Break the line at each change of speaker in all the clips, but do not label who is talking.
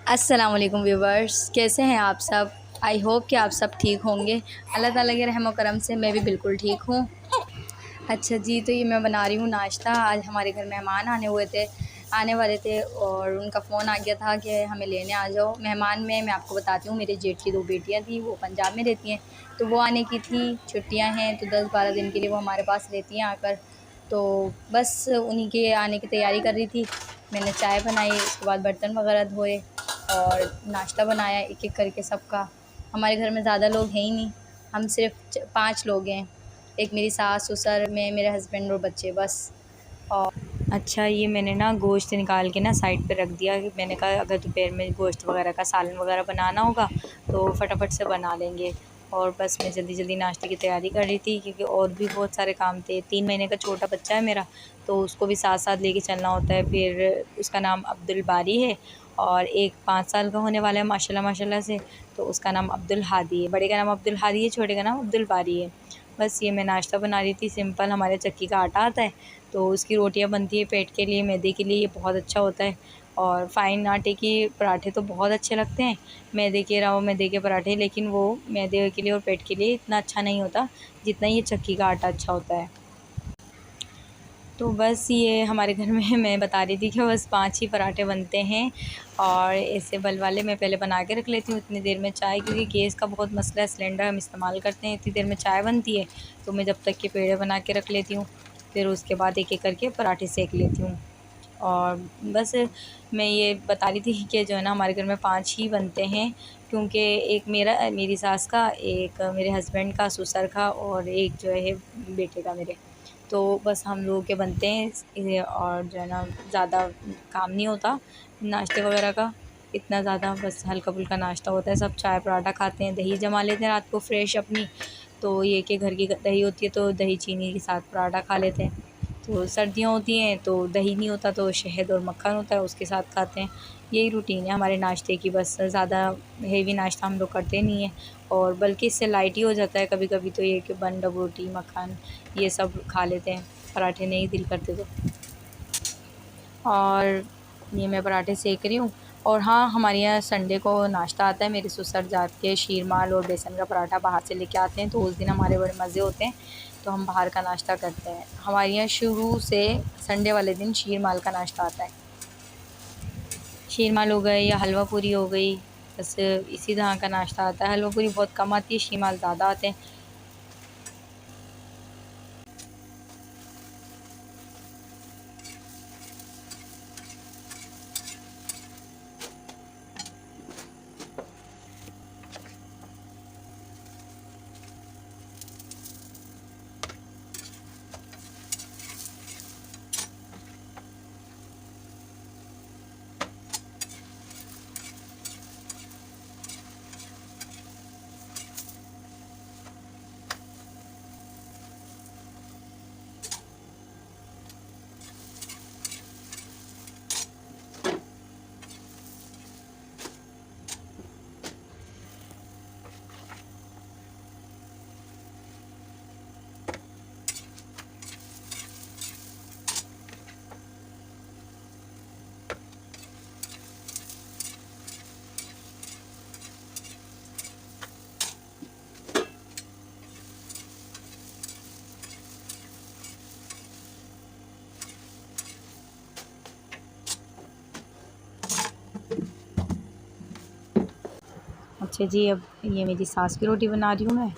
अस्सलाम वालेकुम व्यूवर्स, कैसे हैं आप सब। आई होप कि आप सब ठीक होंगे। अल्लाह ताला के रहम और करम से मैं भी बिल्कुल ठीक हूँ। अच्छा जी, तो ये मैं बना रही हूँ नाश्ता। आज हमारे घर मेहमान आने वाले थे और उनका फ़ोन आ गया था कि हमें लेने आ जाओ। मेहमान में मैं आपको बताती हूँ, मेरे जेठ की 2 बेटियाँ थी, वो पंजाब में रहती हैं, तो वो आने की थी। छुट्टियाँ हैं तो 10-12 दिन के लिए वो हमारे पास रहती हैं आकर। तो बस उन्हीं के आने की तैयारी कर रही थी। मैंने चाय बनाई, उसके बाद बर्तन वगैरह धोए और नाश्ता बनाया एक-एक करके सबका। हमारे घर में ज़्यादा लोग हैं ही नहीं, हम सिर्फ़ 5 लोग हैं। एक मेरी सास, ससुर, मैं, मेरे हस्बैंड और बच्चे बस। और अच्छा, ये मैंने ना गोश्त निकाल के ना साइड पे रख दिया कि मैंने कहा अगर दोपहर में गोश्त वगैरह का सालन वगैरह बनाना होगा तो फटाफट से बना लेंगे। और बस मैं जल्दी जल्दी नाश्ते की तैयारी कर रही थी क्योंकि और भी बहुत सारे काम थे। 3 महीने का छोटा बच्चा है मेरा, तो उसको भी साथ साथ लेके चलना होता है। फिर उसका नाम अब्दुल बारी है और एक 5 साल का होने वाला है माशाल्लाह माशाल्लाह से, तो उसका नाम अब्दुल हादी है। बड़े का नाम अब्दुल हादी है, छोटे का नाम अब्दुल बारी है। बस ये मैं नाश्ता बना रही थी सिंपल। हमारे चक्की का आटा आता है तो उसकी रोटियां बनती है पेट के लिए, मैदे के लिए ये बहुत अच्छा होता है। और फ़ाइन आटे के पराठे तो बहुत अच्छे लगते हैं। मैदे के रहो मैदे के पराठे, लेकिन वो मैदे के लिए और पेट के लिए इतना अच्छा नहीं होता जितना ये चक्की का आटा अच्छा होता है। तो बस ये हमारे घर में मैं बता रही थी कि बस 5 ही पराठे बनते हैं और ऐसे बल वाले मैं पहले बना के रख लेती हूँ इतनी देर में चाय, क्योंकि गैस का बहुत मसला है, सिलेंडर हम इस्तेमाल करते हैं, इतनी देर में चाय बनती है। तो मैं जब तक के पेड़े बना के रख लेती हूँ, फिर उसके बाद एक एक करके पराठे सेक लेती हूँ। और बस मैं ये बता रही थी कि जो है ना हमारे घर में 5 ही बनते हैं, क्योंकि एक मेरी सास का, एक मेरे हस्बैंड का, ससुर का और एक जो है बेटे का मेरे। तो बस हम लोगों के बनते हैं और जो है ना ज़्यादा काम नहीं होता नाश्ते वगैरह का, इतना ज़्यादा बस हल्का फुल्का नाश्ता होता है। सब चाय पराठा खाते हैं, दही जमा लेते हैं रात को फ्रेश अपनी। तो ये कि घर की दही होती है तो दही चीनी के साथ पराठा खा लेते हैं। तो सर्दियाँ होती हैं तो दही नहीं होता तो शहद और मक्खन होता है, उसके साथ खाते हैं। यही रूटीन है हमारे नाश्ते की, बस ज़्यादा हेवी नाश्ता हम लोग करते नहीं हैं। और बल्कि इससे लाइट ही हो जाता है कभी कभी, तो ये कि बन रोटी मक्खन ये सब खा लेते हैं, पराठे नहीं दिल करते तो। और ये मैं पराठे सेक रही हूँ। और हाँ, हमारे यहाँ संडे को नाश्ता आता है। मेरे ससुर जाके शीरमाल और बेसन का पराठा बाहर से लेके आते हैं, तो उस दिन हमारे बड़े मज़े होते हैं, तो हम बाहर का नाश्ता करते हैं। हमारे यहाँ शुरू से संडे वाले दिन शीरमाल का नाश्ता आता है। शीरमाल हो गए या हलवा पूरी हो गई, बस इसी तरह का नाश्ता आता है। हलवा पूरी बहुत कम आती है, शीरमाल ज़्यादा आते हैं। अच्छा जी, अब ये मेरी सास की रोटी बना रही हूँ मैं।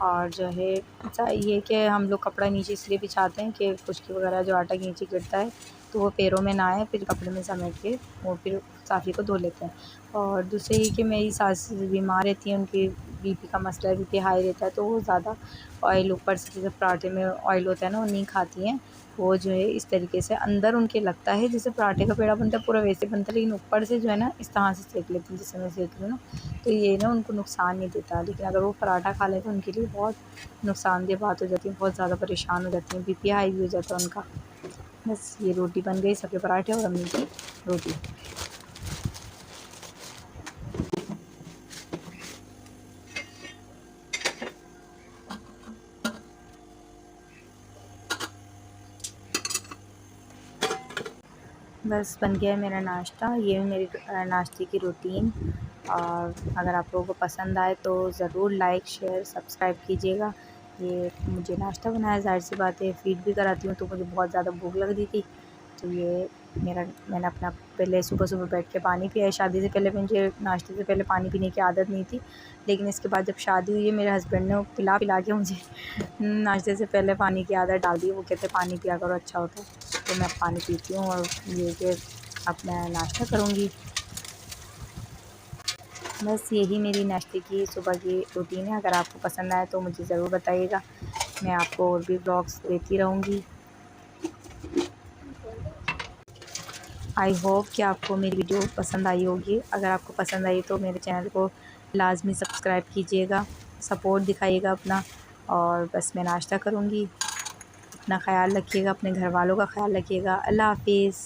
और जो है अच्छा ये कि हम लोग कपड़ा नीचे इसलिए बिछाते हैं कि खुशकी वगैरह जो आटा नीचे गिरता है तो वो पैरों में ना आए, फिर कपड़े में समेट के वो फिर साफ़ी को धो लेते हैं। और दूसरा ये कि मेरी सास बीमार रहती हैं, उनकी बीपी का मसला है, बीपी हाई रहता है, तो वो ज़्यादा ऑयल ऊपर से जैसे पराठे में ऑयल होता है ना, वो नहीं खाती हैं। वो जो है इस तरीके से अंदर उनके लगता है जैसे पराठे का पेड़ा बनता है पूरा वैसे बनता है, लेकिन ऊपर से जो है ना इस तरह से सेक लेती हैं जैसे मैं सेक रही हूँ ना, तो ये ना उनको नुकसान नहीं देता। लेकिन अगर वो पराठा खा लें तो उनके लिए बहुत नुकसानदेह बात हो जाती है, बहुत ज़्यादा परेशान हो जाती हैं, बीपी हाई भी हो जाता है उनका। बस ये रोटी बन गई, सबके पराठे और अम्मी की रोटी।
बस बन गया है मेरा नाश्ता। ये है मेरी नाश्ते की रूटीन। और अगर आप लोगों को पसंद आए तो ज़रूर लाइक शेयर सब्सक्राइब कीजिएगा। ये मुझे नाश्ता बनाया, ज़ाहिर सी बात है फ़ीड भी कराती हूँ, तो मुझे बहुत ज़्यादा भूख लग रही थी, तो ये मैंने अपना पहले सुबह बैठ के पानी पिया है। शादी से पहले मुझे नाश्ते से पहले पानी पीने की आदत नहीं थी, लेकिन इसके बाद जब शादी हुई है मेरे हस्बैंड ने पिला पिला के मुझे नाश्ते से पहले पानी की आदत डाल दी। वो कहते पानी पिया करो, अच्छा होता है। तो मैं पानी पीती हूँ और ये कि अब मैं नाश्ता करूँगी। बस यही मेरी नाश्ते की सुबह की रूटीन है। अगर आपको पसंद आए तो मुझे ज़रूर बताइएगा, मैं आपको और भी ब्लॉग्स देती रहूँगी। आई होप कि आपको मेरी वीडियो पसंद आई होगी। अगर आपको पसंद आई तो मेरे चैनल को लाज़मी सब्सक्राइब कीजिएगा, सपोर्ट दिखाइएगा अपना। और बस मैं नाश्ता करूँगी। अपना ख़याल रखिएगा, अपने घर वालों का ख़याल रखिएगा। अल्लाह हाफ़िज़।